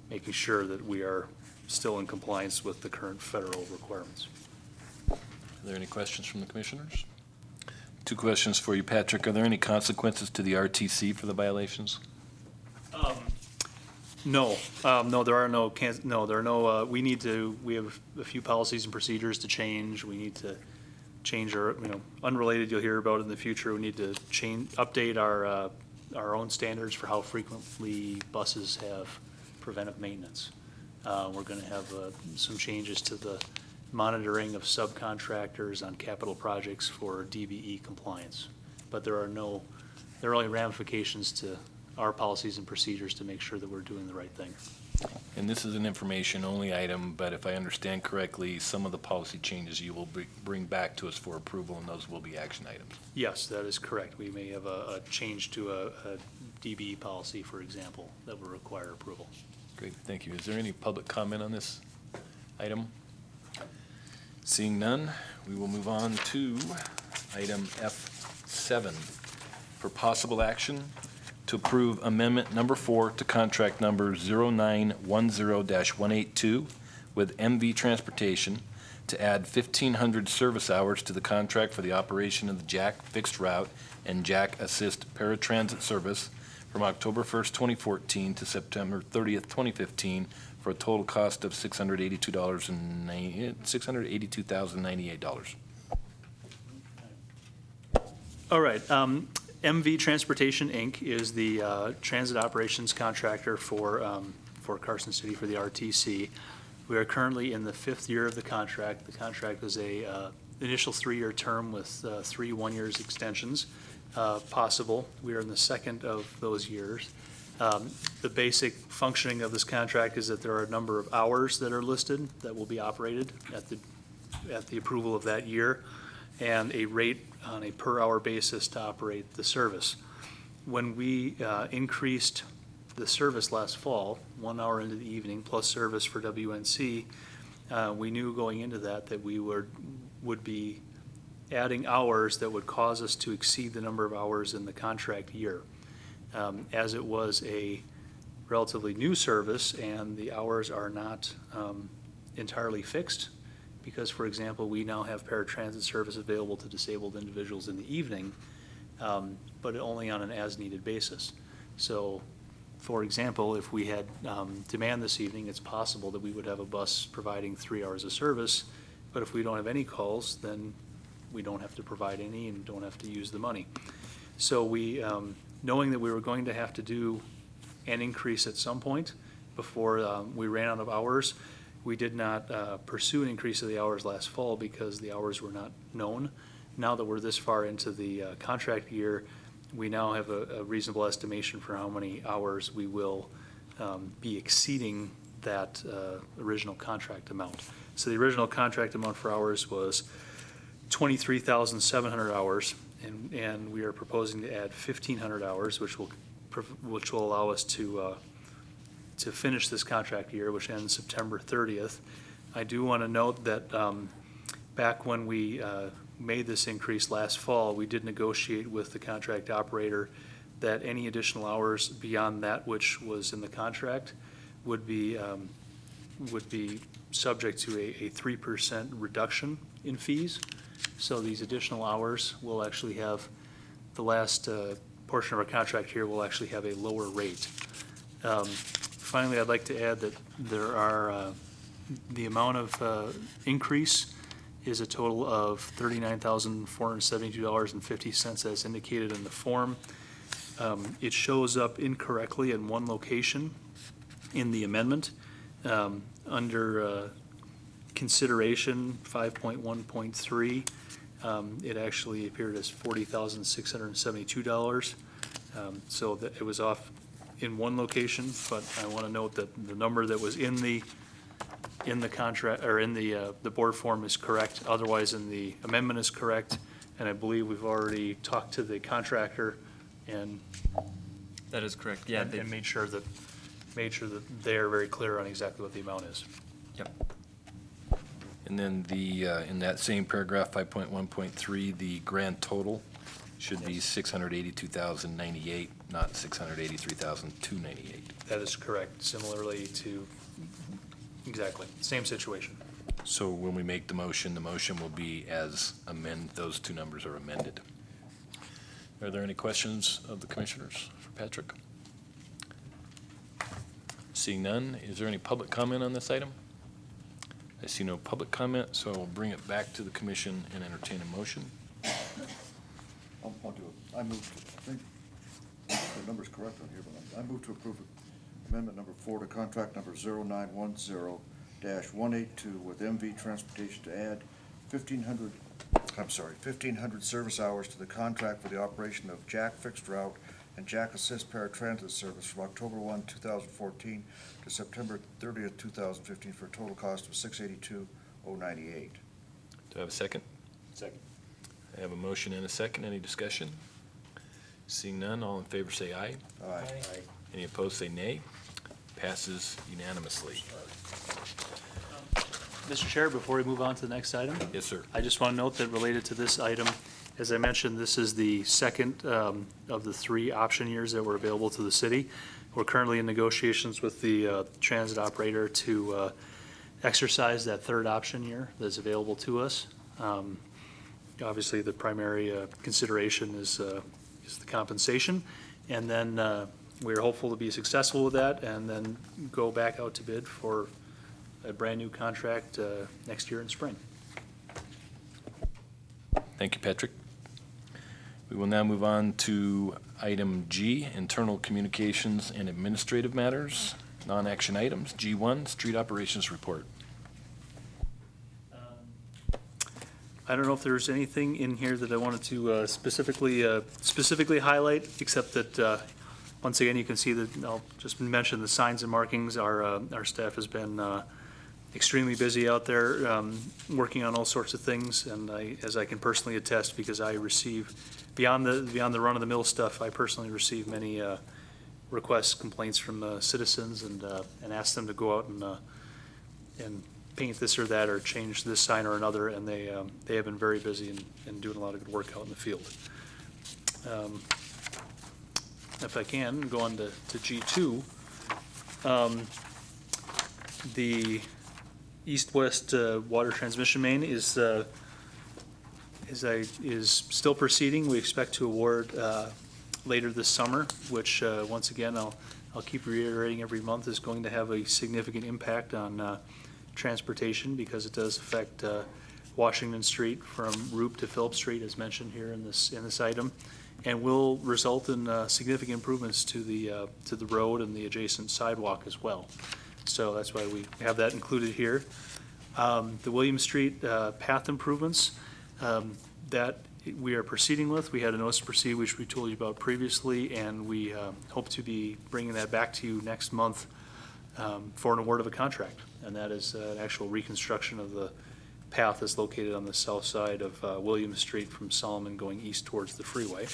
making sure that we are still in compliance with the current federal requirements.
Are there any questions from the commissioners? Two questions for you, Patrick. Are there any consequences to the RTC for the violations?
No, there are no, we have a few policies and procedures to change. We need to change our, unrelated, you'll hear about in the future, we need to update our own standards for how frequently buses have preventive maintenance. We're gonna have some changes to the monitoring of subcontractors on capital projects for DBE compliance. But there are only ramifications to our policies and procedures to make sure that we're doing the right thing.
And this is an information-only item, but if I understand correctly, some of the policy changes you will bring back to us for approval, and those will be action items.
Yes, that is correct. We may have a change to a DBE policy, for example, that will require approval.
Great, thank you. Is there any public comment on this item? Seeing none, we will move on to item F7 for possible action to approve amendment number 4 to contract number 0910-182 with MV Transportation to add 1,500 service hours to the contract for the operation of the Jack Fixed Route and Jack Assist Paratransit Service from October 1st, 2014 to September 30th, 2015 for a total cost of $682,098.
All right, MV Transportation, Inc. is the transit operations contractor for Carson City for the RTC. We are currently in the 5th year of the contract. The contract was a initial 3-year term with 3 1-year extensions possible. We are in the 2nd of those years. The basic functioning of this contract is that there are a number of hours that are listed that will be operated at the approval of that year, and a rate on a per-hour basis to operate the service. When we increased the service last fall, 1 hour into the evening, plus service for WNC, we knew going into that we would be adding hours that would cause us to exceed the number of hours in the contract year. As it was a relatively new service and the hours are not entirely fixed, because, for example, we now have paratransit service available to disabled individuals in the evening, but only on an as-needed basis. So, for example, if we had demand this evening, it's possible that we would have a bus providing 3 hours of service, but if we don't have any calls, then we don't have to provide any and don't have to use the money. So we, knowing that we were going to have to do an increase at some point before we ran out of hours, we did not pursue an increase of the hours last fall because the hours were not known. Now that we're this far into the contract year, we now have a reasonable estimation for how many hours we will be exceeding that original contract amount. So the original contract amount for hours was 23,700 hours, and we are proposing to add 1,500 hours, which will allow us to finish this contract year, which ends September 30th. I do want to note that back when we made this increase last fall, we did negotiate with the contract operator that any additional hours beyond that which was in the contract would be subject to a 3% reduction in fees. So these additional hours will actually have, the last portion of our contract here will actually have a lower rate. Finally, I'd like to add that there are, the amount of increase is a total of $39,472.50 as indicated in the form. It shows up incorrectly in one location in the amendment. Under consideration 5.1.3, it actually appeared as $40,672. So that it was off in one location, but I want to note that the number that was in the contract, or in the board form is correct. Otherwise, in the amendment is correct, and I believe we've already talked to the contractor and
That is correct. Yeah,
and made sure that they're very clear on exactly what the amount is.
And then in that same paragraph, 5.1.3, the grand total should be 682,098, not 683,298.
That is correct, similarly to, exactly, same situation.
So when we make the motion will be as those two numbers are amended. Are there any questions of the commissioners for Patrick? Seeing none, is there any public comment on this item? I see no public comment, so I'll bring it back to the commission and entertain a motion.
I'll do it. I move to, I think the number's correct on here, but I move to approve amendment number 4 to contract number 0910-182 with MV Transportation to add 1,500 service hours to the contract for the operation of Jack Fixed Route and Jack Assist Paratransit Service from October 1, 2014 to September 30th, 2015 for a total cost of $682,098.
Do I have a second?
Second.
I have a motion and a second. Any discussion? Seeing none, all in favor say aye.
Aye.
Any opposed say nay. Passes unanimously.
Mr. Chair, before we move on to the next item,
Yes, sir.
I just want to note that related to this item, as I mentioned, this is the second of the 3 option years that were available to the city. We're currently in negotiations with the transit operator to exercise that 3rd option year that's available to us. Obviously, the primary consideration is the compensation, and then we're hopeful to be successful with that and then go back out to bid for a brand-new contract next year in spring.
Thank you, Patrick. We will now move on to item G, internal communications and administrative matters, non-action items. G1, street operations report.
I don't know if there's anything in here that I wanted to specifically highlight, except that, once again, you can see that, I'll just mention the signs and markings. Our staff has been extremely busy out there, working on all sorts of things, and as I can personally attest, because I receive, beyond the run-of-the-mill stuff, I personally receive many requests, complaints from citizens, and ask them to go out and paint this or that, or change this sign or another, and they have been very busy and doing a lot of good work out in the field. If I can, go on to G2. The east-west water transmission main is still proceeding. We expect to award later this summer, which once again I'll keep reiterating every month is going to have a significant impact on transportation, because it does affect Washington Street from Roop to Phillips Street, as mentioned here in this item, and will result in significant improvements to the road and the adjacent sidewalk as well. So that's why we have that included here. The William Street path improvements that we are proceeding with. We had a notice to proceed, which we told you about previously, and we hope to be bringing that back to you next month for an award of a contract. And that is an actual reconstruction of the path that's located on the south side of William Street from Solomon going east towards the freeway.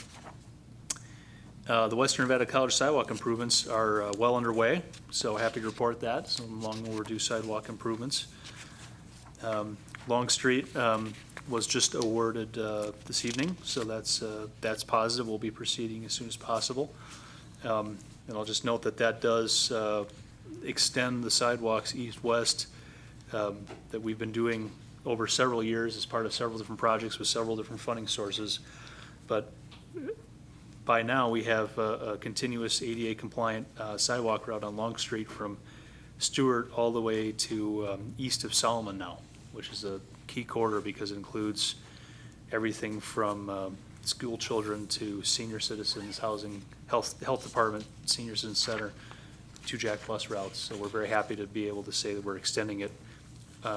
The Western Nevada College sidewalk improvements are well underway, so happy to report that. Some long overdue sidewalk improvements. Long Street was just awarded this evening, so that's positive. We'll be proceeding as soon as possible. And I'll just note that does extend the sidewalks east-west that we've been doing over several years as part of several different projects with several different funding sources. But by now, we have a continuous ADA-compliant sidewalk route on Long Street from Stewart all the way to east of Solomon now, which is a key corridor because it includes everything from school children to senior citizens, housing, health department, senior citizen center, 2 Jack bus routes. So we're very happy to be able to say that we're extending it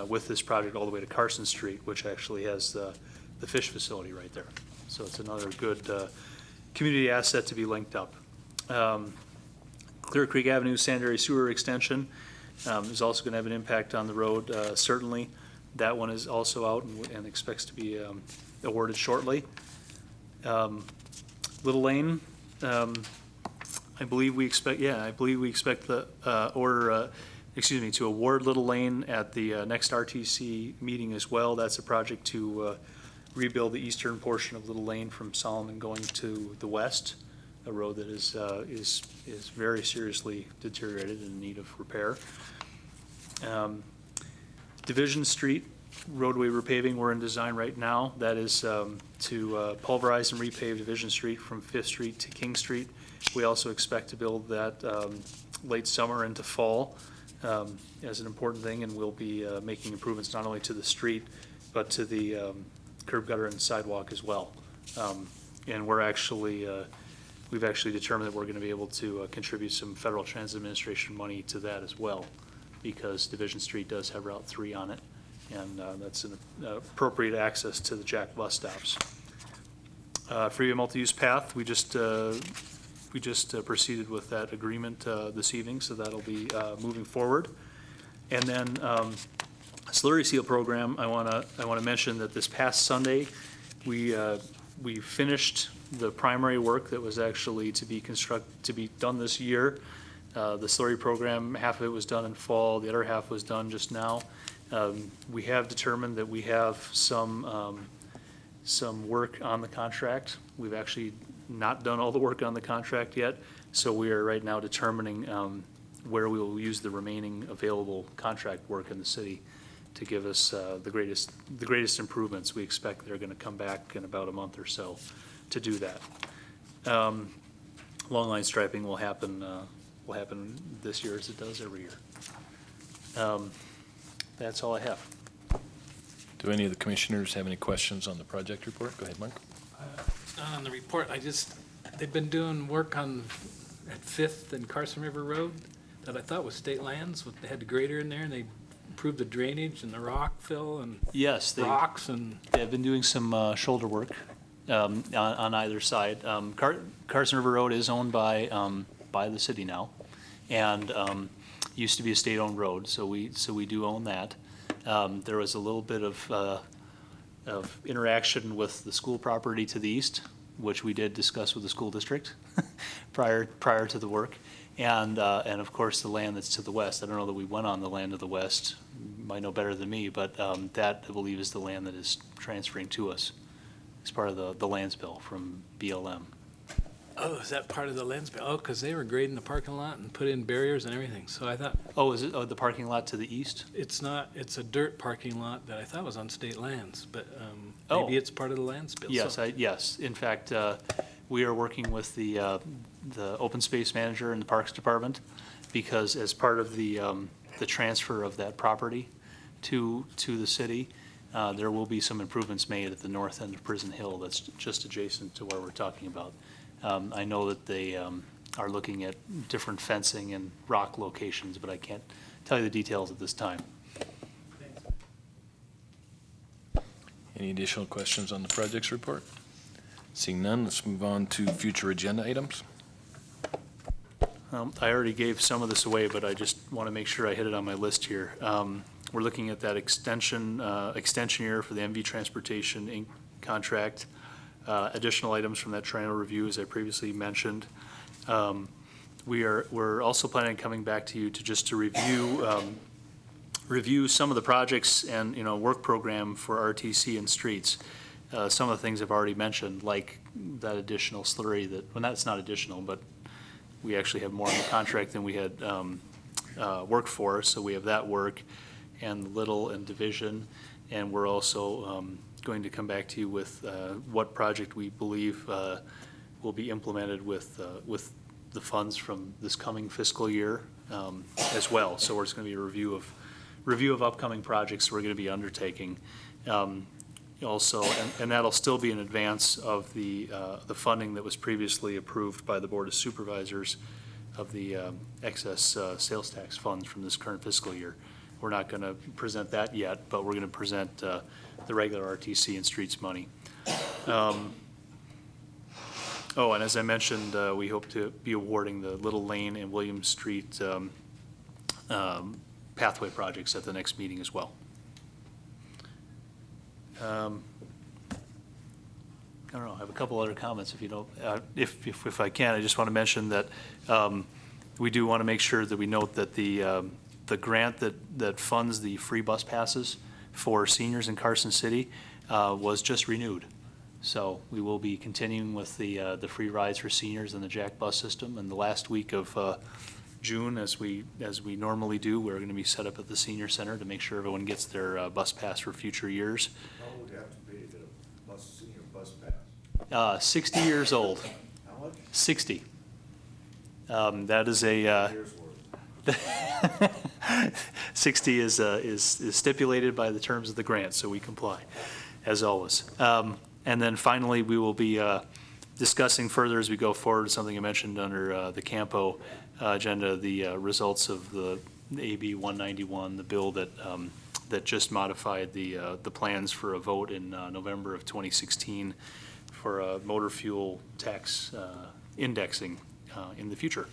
with this project all the way to Carson Street, which actually has the fish facility right there. So it's another good community asset to be linked up. Clear Creek Avenue sanitary sewer extension is also going to have an impact on the road, certainly. That one is also out and expects to be awarded shortly. Little Lane I believe we expect the to award Little Lane at the next RTC meeting as well. That's a project to rebuild the eastern portion of Little Lane from Solomon going to the west, a road that is very seriously deteriorated and in need of repair. Division Street roadway repaving, we're in design right now. That is to pulverize and repave Division Street from 5th Street to King Street. We also expect to build that late summer into fall as an important thing, and we'll be making improvements not only to the street, but to the curb gutter and sidewalk as well. And we're actually, we've actually determined that we're going to be able to contribute some Federal Transit Administration money to that as well, because Division Street does have Route 3 on it, and that's an appropriate access to the Jack bus stops. Freeway multi-use path, we just proceeded with that agreement this evening, so that'll be moving forward. And then slurry seal program, I want to mention that this past Sunday, we finished the primary work that was actually to be done this year. The slurry program, half of it was done in fall, the other half was done just now. We have determined that we have some work on the contract. We've actually not done all the work on the contract yet, so we are right now determining where we will use the remaining available contract work in the city to give us the greatest improvements. We expect they're going to come back in about a month or so to do that. Long line striping will happen this year as it does every year. That's all I have.
Do any of the commissioners have any questions on the project report? Go ahead, Mark.
Not on the report, they've been doing work at 5th and Carson River Road that I thought was state lands. They had the grader in there and they improved the drainage and the rock fill and
Yes,
rocks and.
they've been doing some shoulder work on either side. Carson River Road is owned by the city now, and used to be a state-owned road, so we do own that. There was a little bit of interaction with the school property to the east, which we did discuss with the school district prior to the work, and of course the land that's to the west. I don't know that we went on the land to the west. You might know better than me, but that I believe is the land that is transferring to us as part of the lands bill from BLM.
Oh, is that part of the lens? Oh, because they were grading the parking lot and put in barriers and everything. So I thought,
Oh, is it the parking lot to the east?
it's not, it's a dirt parking lot that I thought was on state lands, but
Oh.
maybe it's part of the lands bill.
Yes,
So-
yes. In fact, we are working with the open space manager in the Parks Department, because as part of the transfer of that property to the city, there will be some improvements made at the north end of Prison Hill that's just adjacent to where we're talking about. I know that they are looking at different fencing and rock locations, but I can't tell you the details at this time.
Any additional questions on the projects report? Seeing none, let's move on to future agenda items.
I already gave some of this away, but I just want to make sure I hit it on my list here. We're looking at that extension year for the MV Transportation Inc. contract. Additional items from that triennial review, as I previously mentioned. We're also planning on coming back to you to review some of the projects and, work program for RTC and streets. Some of the things I've already mentioned, like that additional slurry well, that's not additional, but we actually have more in the contract than we had work for, so we have that work and Little and Division, and we're also going to come back to you with what project we believe will be implemented with the funds from this coming fiscal year as well. So it's going to be a review of upcoming projects we're going to be undertaking. Also, and that'll still be in advance of the funding that was previously approved by the Board of Supervisors of the excess sales tax funds from this current fiscal year. We're not going to present that yet, but we're going to present the regular RTC and streets money. And as I mentioned, we hope to be awarding the Little Lane and William Street pathway projects at the next meeting as well. I don't know, I have a couple other comments if you don't, if I can. I just want to mention that we do want to make sure that we note that the grant that funds the free bus passes for seniors in Carson City was just renewed. So we will be continuing with the free rides for seniors in the Jack bus system. And the last week of June, as we normally do, we're going to be set up at the senior center to make sure everyone gets their bus pass for future years.
How old would you have to be to get a senior bus pass?
60 years old.
How much?
60. That is a,
Years worth.
60 is stipulated by the terms of the grant, so we comply, as always. And then finally, we will be discussing further as we go forward, something I mentioned under the CAMPO agenda, the results of the AB 191, the bill that just modified the plans for a vote in November of 2016 for a motor fuel tax indexing in the future.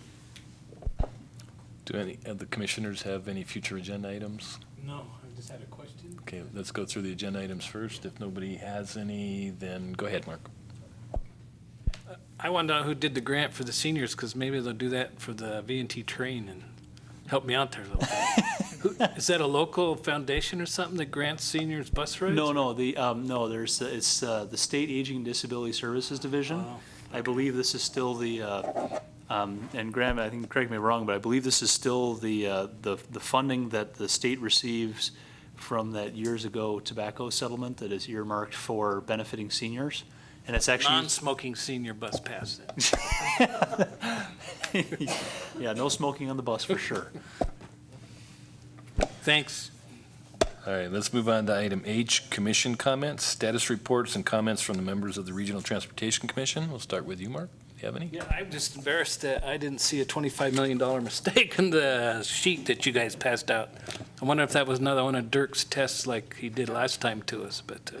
Do any of the commissioners have any future agenda items?
No, I just had a question.
Okay, let's go through the agenda items first. If nobody has any, then go ahead, Mark.
I want to know who did the grant for the seniors, because maybe they'll do that for the V&T train and help me out there a little bit. Is that a local foundation or something that grants seniors bus rides?
No, it's the State Aging and Disability Services Division.
Oh.
I believe this is still the, and Graham, I think, correct me if I'm wrong, but I believe this is still the funding that the state receives from that years ago tobacco settlement that is earmarked for benefiting seniors. And it's actually.
Non-smoking senior bus pass then.
Yeah, no smoking on the bus for sure.
Thanks.
All right, let's move on to item H, commission comments, status reports, and comments from the members of the Regional Transportation Commission. We'll start with you, Mark. Do you have any?
Yeah, I'm just embarrassed that I didn't see a $25 million mistake in the sheet that you guys passed out. I wonder if that was another one of Dirk's tests like he did last time to us, but.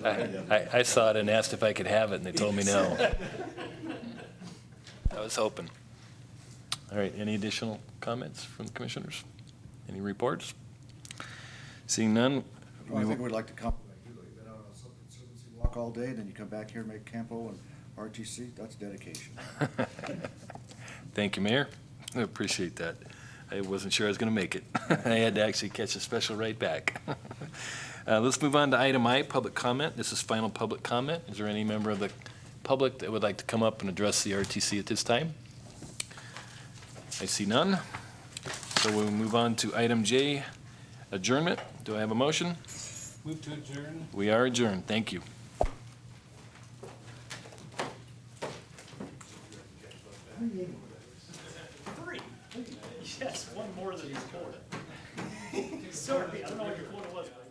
I saw it and asked if I could have it, and they told me no. I was hoping. All right, any additional comments from the commissioners? Any reports? Seeing none.
Well, I think we'd like to compliment you. You've been out on a conservancy walk all day, then you come back here and make CAMPO and RTC. That's dedication.
Thank you, Mayor. I appreciate that. I wasn't sure I was going to make it. I had to actually catch a special right back. Let's move on to item I, public comment. This is final public comment. Is there any member of the public that would like to come up and address the RTC at this time? I see none. So we'll move on to item J, adjournment. Do I have a motion?
Move to adjourn.
We are adjourned. Thank you.
Yes, one more than your quota. Sorry, I don't know what your quota was, but.